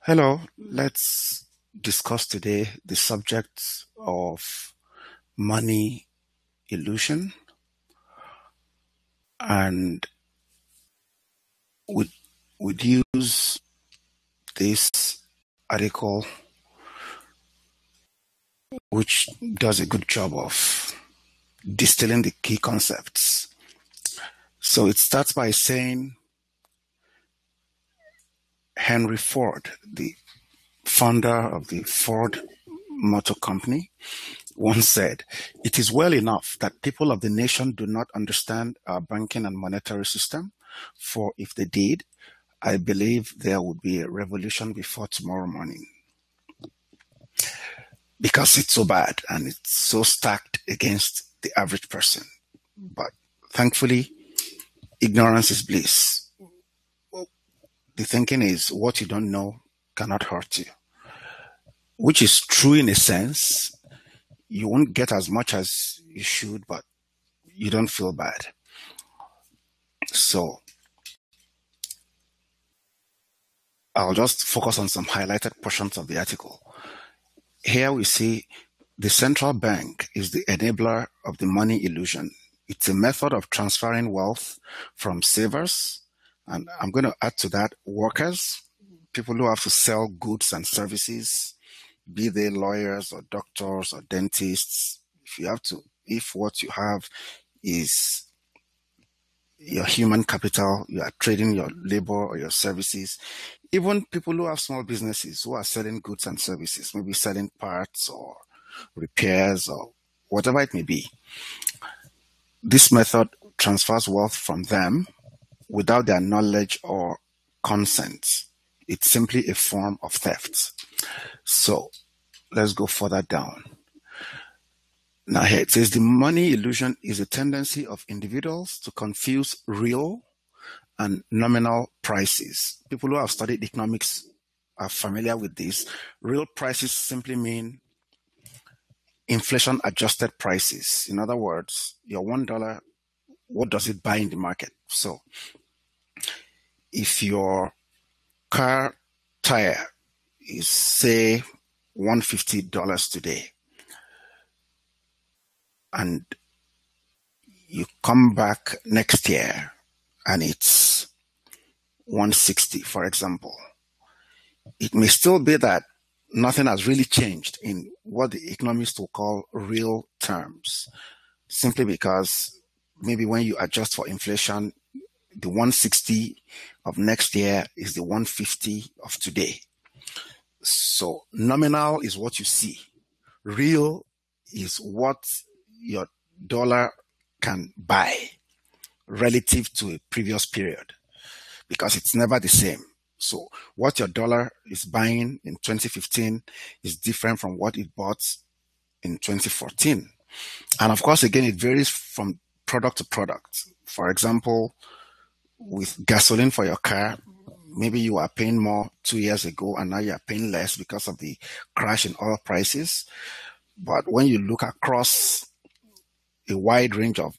Hello, let's discuss today the subject of money illusion, and would would use this article which does a good job of distilling the key concepts. So it starts by saying Henry Ford, the founder of the Ford Motor Company, once said, "It is well enough that people of the nation do not understand our banking and monetary system, for if they did, I believe there would be a revolution before tomorrow morning because it's so bad and it's so stacked against the average person." But thankfully, ignorance is bliss. The thinking is what you don't know cannot hurt you, which is true in a sense. You won't get as much as you should, but you don't feel bad. So I'll just focus on some highlighted portions of the article. Here we see the central bank is the enabler of the money illusion. It's a method of transferring wealth from savers, and I'm going to add to that workers, people who have to sell goods and services, be they lawyers or doctors or dentists. If what you have is your human capital, you are trading your labor or your services. Even people who have small businesses who are selling goods and services, maybe selling parts or repairs or whatever it may be. This method transfers wealth from them without their knowledge or consent. It's simply a form of theft. So let's go further down. Now here it says the money illusion is a tendency of individuals to confuse real and nominal prices. People who have studied economics are familiar with this. Real prices simply mean inflation adjusted prices. In other words, your $1, what does it buy in the market? So if your car tire is, say, $150 today, and you come back next year and it's 160, for example, it may still be that nothing has really changed in what the economists will call real terms, simply because maybe when you adjust for inflation, the 160 of next year is the 150 of today. So nominal is what you see. Real is what your dollar can buy relative to a previous period, because it's never the same. So what your dollar is buying in 2015 is different from what it bought in 2014. And of course, again, it varies from product to product. For example, with gasoline for your car, maybe you are paying more 2 years ago and now you are paying less because of the crash in oil prices. But when you look across a wide range of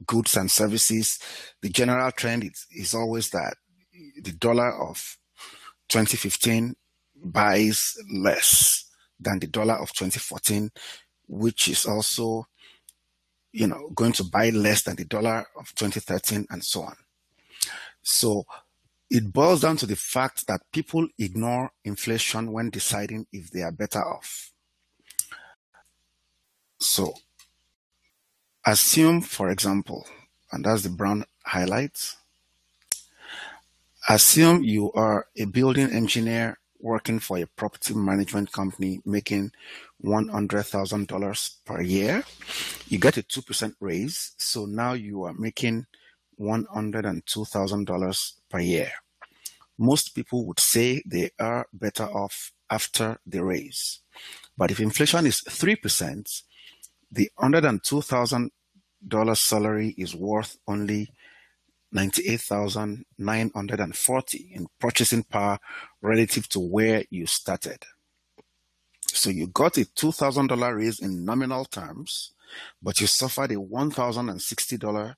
goods and services, the general trend is always that the dollar of 2015 buys less than the dollar of 2014, which is also, going to buy less than the dollar of 2013 and so on. So it boils down to the fact that people ignore inflation when deciding if they are better off. So assume, for example, and that's the brown highlights, assume you are a building engineer working for a property management company making $100,000 per year. You get a 2% raise, so now you are making $102,000 per year. Most people would say they are better off after the raise. But if inflation is 3%, the $102,000 salary is worth only 98,940 in purchasing power relative to where you started. So you got a $2,000 raise in nominal terms, but you suffered a $1,060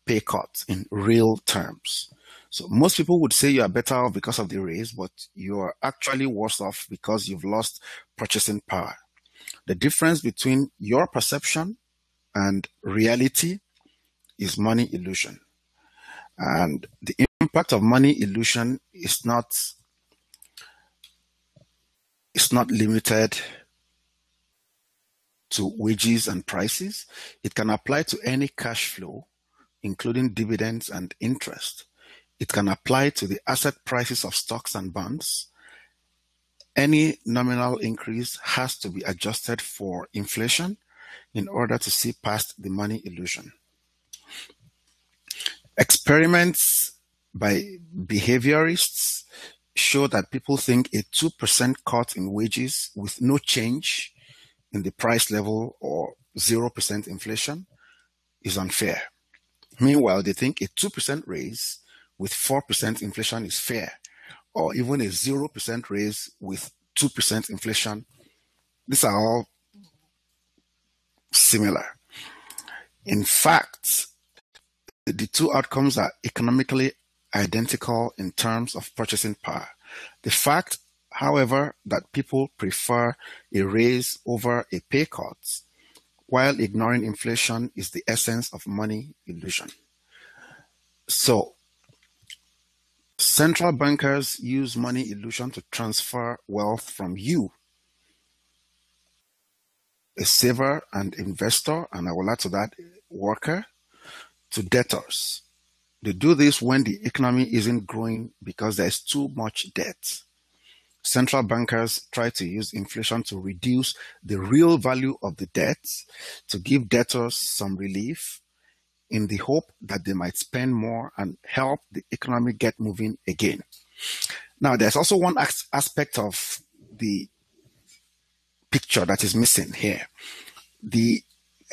pay cut in real terms. So most people would say you are better off because of the raise, but you are actually worse off because you've lost purchasing power. The difference between your perception and reality is money illusion. And the impact of money illusion is not limited to wages and prices. It can apply to any cash flow, including dividends and interest. It can apply to the asset prices of stocks and bonds. Any nominal increase has to be adjusted for inflation in order to see past the money illusion. Experiments by behaviorists show that people think a 2% cut in wages with no change in the price level or 0% inflation is unfair. Meanwhile, they think a 2% raise with 4% inflation is fair, or even a 0% raise with 2% inflation. These are all similar. In fact, the two outcomes are economically identical in terms of purchasing power. The fact, however, that people prefer a raise over a pay cut while ignoring inflation is the essence of money illusion. So, central bankers use money illusion to transfer wealth from you, a saver and investor, and I will add to that, worker, to debtors. They do this when the economy isn't growing because there's too much debt. Central bankers try to use inflation to reduce the real value of the debt, to give debtors some relief in the hope that they might spend more and help the economy get moving again. Now, there's also one aspect of the picture that is missing here. The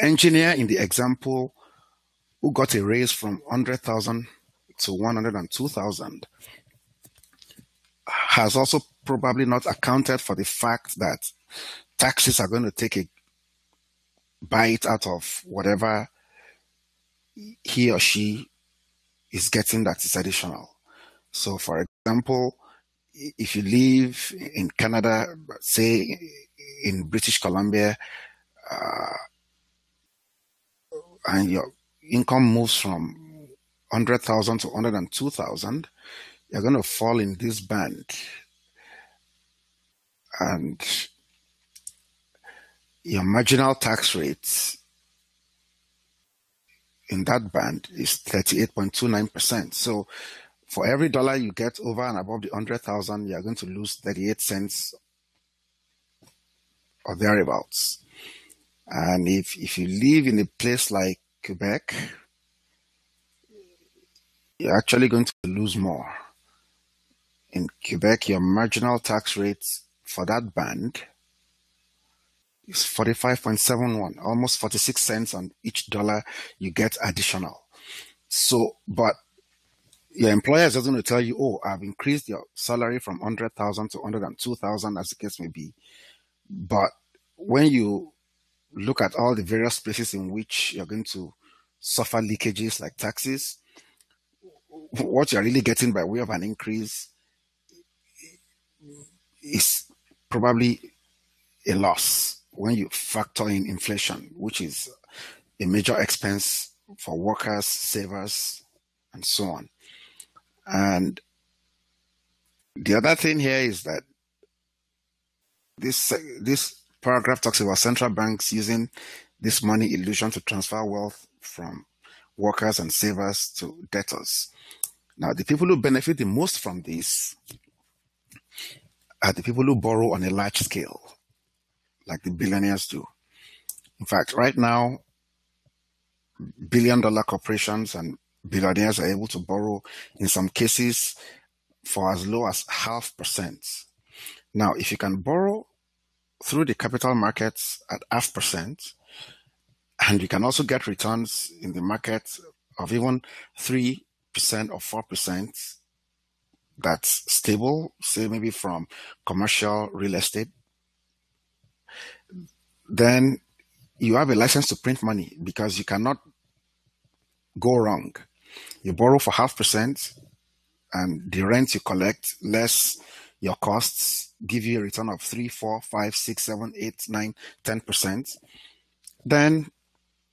engineer in the example who got a raise from 100,000 to 102,000 has also probably not accounted for the fact that taxes are going to take a bite out of whatever he or she is getting that is additional. So, for example, if you live in Canada, say in British Columbia, and your income moves from 100,000 to 102,000, you're going to fall in this band. And your marginal tax rate in that band is 38.29%. So for every dollar you get over and above the 100,000, you're going to lose 38 cents or thereabouts. And if you live in a place like Quebec, you're actually going to lose more. In Quebec, your marginal tax rate for that band is 45.71, almost 46 cents on each dollar you get additional. So, but your employer is going to tell you, oh, I've increased your salary from 100,000 to 102,000, as the case may be. But when you look at all the various places in which you're going to suffer leakages like taxes, what you're really getting by way of an increase is probably a loss when you factor in inflation, which is a major expense for workers, savers, and so on. And the other thing here is that this paragraph talks about central banks using this money illusion to transfer wealth from workers and savers to debtors. Now, the people who benefit the most from this are the people who borrow on a large scale, like the billionaires do. In fact, right now, billion-dollar corporations and billionaires are able to borrow, in some cases, for as low as 0.5%. Now, if you can borrow through the capital markets at 0.5%, and you can also get returns in the market of even 3% or 4%, that's stable, say maybe from commercial real estate, then you have a license to print money, because you cannot go wrong. You borrow for 0.5%, and the rent you collect less your costs give you a return of 3, 4, 5, 6, 7, 8, 9, 10%. Then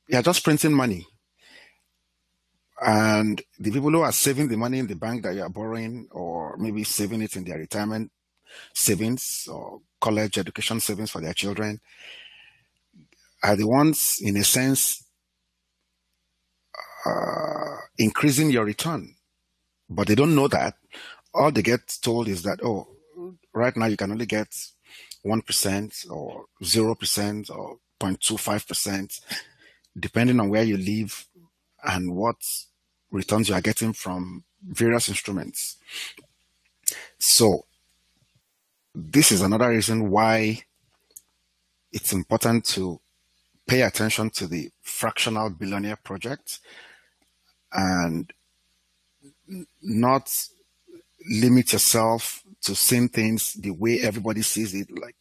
you're just printing money. And the people who are saving the money in the bank that you are borrowing, or maybe saving it in their retirement savings or college education savings for their children, are the ones, in a sense, increasing your return. But they don't know that. All they get told is that, oh, right now you can only get 1% or 0% or 0.25%, depending on where you live and what returns you are getting from various instruments. So this is another reason why it's important to pay attention to the fractional billionaire project and not limit yourself to seeing things the way everybody sees it. Like,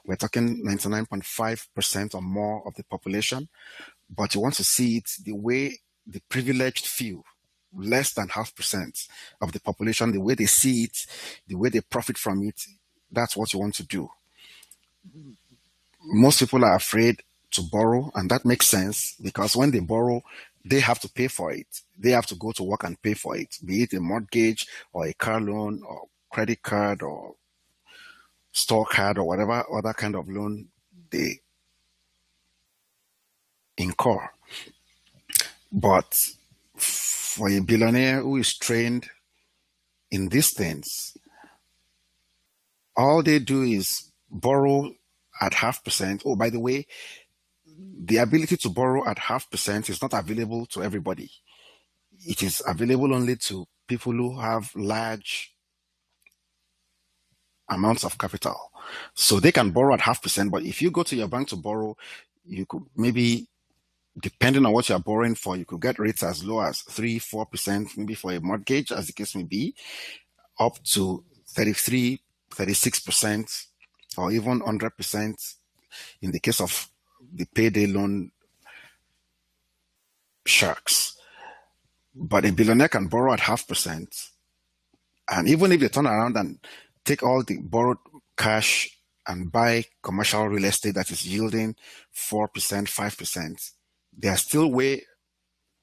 we're talking 99.5% or more of the population, but you want to see it the way the privileged few, less than 0.5% of the population, the way they see it, the way they profit from it. That's what you want to do. Most people are afraid to borrow, and that makes sense because when they borrow, they have to pay for it. They have to go to work and pay for it, be it a mortgage or a car loan or credit card or store card or whatever other kind of loan they incur. But for a billionaire who is trained in these things, all they do is borrow at 0.5%. Oh, by the way, the ability to borrow at 0.5% is not available to everybody. It is available only to people who have large amounts of capital. So they can borrow at 0.5%, but if you go to your bank to borrow, you could maybe, depending on what you're borrowing for, you could get rates as low as 3, 4%, maybe for a mortgage, as the case may be, up to 33, 36%, or even 100% in the case of the payday loan sharks. But a billionaire can borrow at 0.5%. And even if they turn around and take all the borrowed cash and buy commercial real estate that is yielding 4%, 5%, they are still way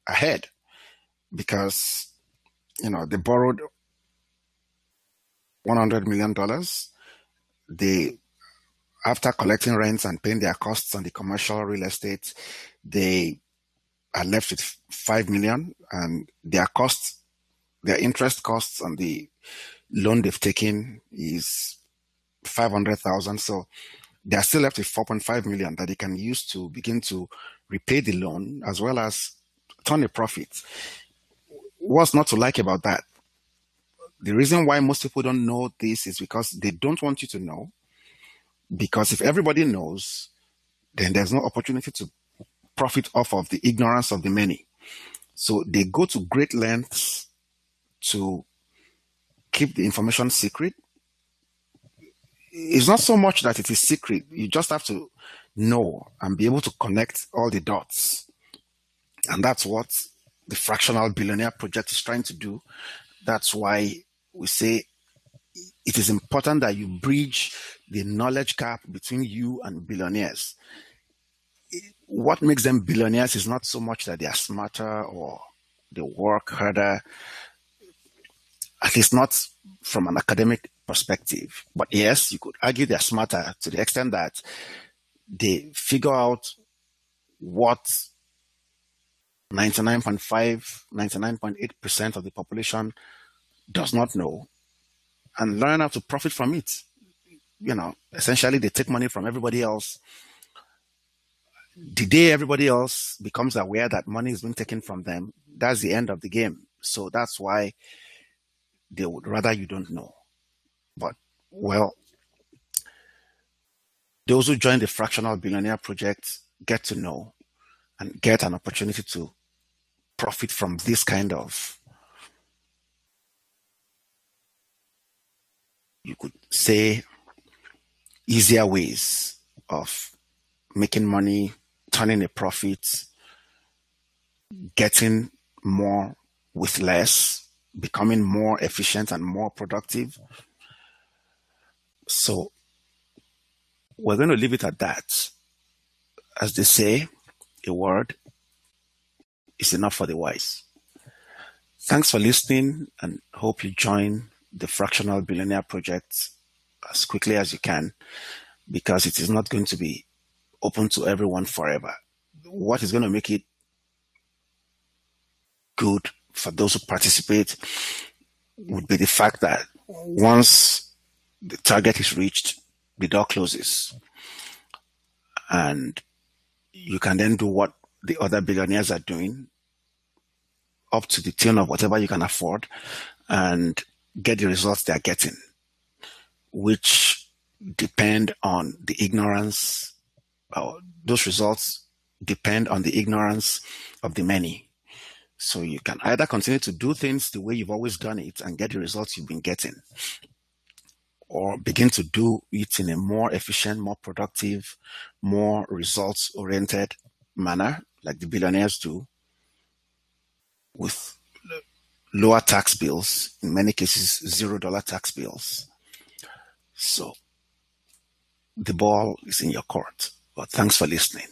ahead because, they borrowed $100 million. They, after collecting rents and paying their costs on the commercial real estate, they are left with 5 million, and their costs, their interest costs on the loan they've taken is 500,000. So they are still left with 4.5 million that they can use to begin to repay the loan as well as turn a profit. What's not to like about that? The reason why most people don't know this is because they don't want you to know. Because if everybody knows, then there's no opportunity to profit off of the ignorance of the many. So they go to great lengths to keep the information secret. It's not so much that it is secret. You just have to know and be able to connect all the dots. And that's what the fractional billionaire project is trying to do. That's why we say it is important that you bridge the knowledge gap between you and billionaires. What makes them billionaires is not so much that they are smarter or they work harder, at least not from an academic perspective. But yes, you could argue they're smarter to the extent that they figure out what 99.5, 99.8% of the population does not know and learn how to profit from it. Essentially they take money from everybody else. The day everybody else becomes aware that money is being taken from them, that's the end of the game. So that's why they would rather you don't know. But, well, those who join the fractional billionaire project get to know and get an opportunity to profit from this kind of, you could say, easier ways of making money, turning a profit, getting more with less, becoming more efficient and more productive. So we're going to leave it at that. As they say, a word is enough for the wise. Thanks for listening, and hope you join the Fractional Billionaire Project as quickly as you can, because it is not going to be open to everyone forever. What is going to make it good for those who participate would be the fact that once the target is reached, the door closes, and you can then do what the other billionaires are doing, up to the tune of whatever you can afford, and get the results they are getting, which depend on the ignorance. Those results depend on the ignorance of the many. So you can either continue to do things the way you've always done it and get the results you've been getting, or begin to do it in a more efficient, more productive, more results-oriented manner, like the billionaires do, with lower tax bills, in many cases, $0 tax bills. So the ball is in your court. But thanks for listening.